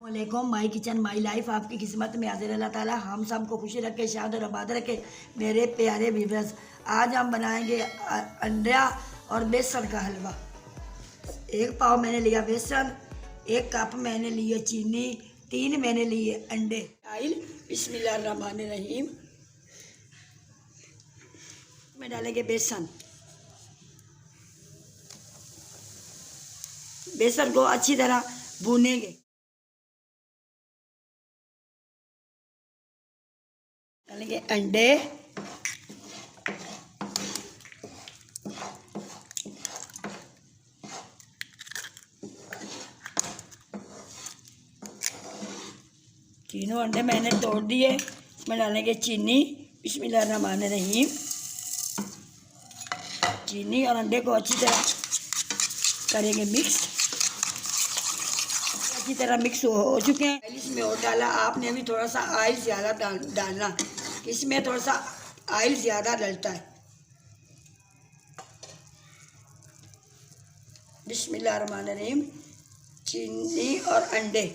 वालेकुम। My kitchen my life आपकी किस्मत में हाजिर। अल्लाह ताला हम सबको खुशी रखे, शाद और आबाद रखे। मेरे प्यारे व्यूअर्स, आज हम बनाएंगे अंडा और बेसन का हलवा। 1 पाव मैंने लिया बेसन, 1 कप मैंने लिए चीनी, 3 मैंने लिए अंडे। बिस्मिल्लाहिर्रहमानिर्रहीम। में डालेंगे बेसन। बेसन को अच्छी तरह भूनेंगे। डालेंगे अंडे, तीनों अंडे मैंने तोड़ दिए। इसमें डालेंगे चीनी। बिस्मिल्लाहिर्रहमानिर्रहीम। चीनी और अंडे को अच्छी तरह करेंगे मिक्स। अच्छी तरह मिक्स हो चुके हैं। इसमें और डाला, आपने अभी थोड़ा सा ऑयल ज़्यादा डालना, इसमें थोड़ा सा ऑयल ज़्यादा डलता है। बिस्मिल्लाहिर्रहमानिर्रहीम। चीनी और अंडे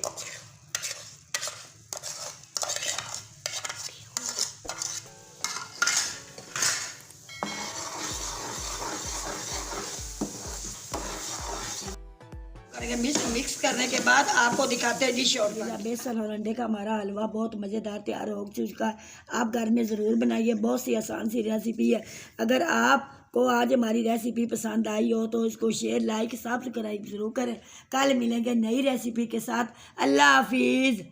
करेंगे। मिक्स करने के बाद आपको दिखाते हैं डिश। और बेसन और अंडे का हमारा हलवा बहुत मज़ेदार तैयार हो चुका है। आप घर में ज़रूर बनाइए, बहुत सी आसान सी रेसिपी है। अगर आपको आज हमारी रेसिपी पसंद आई हो तो इसको शेयर, लाइक, सब्सक्राइब ज़रूर करें। कल मिलेंगे नई रेसिपी के साथ। अल्लाह हाफिज़।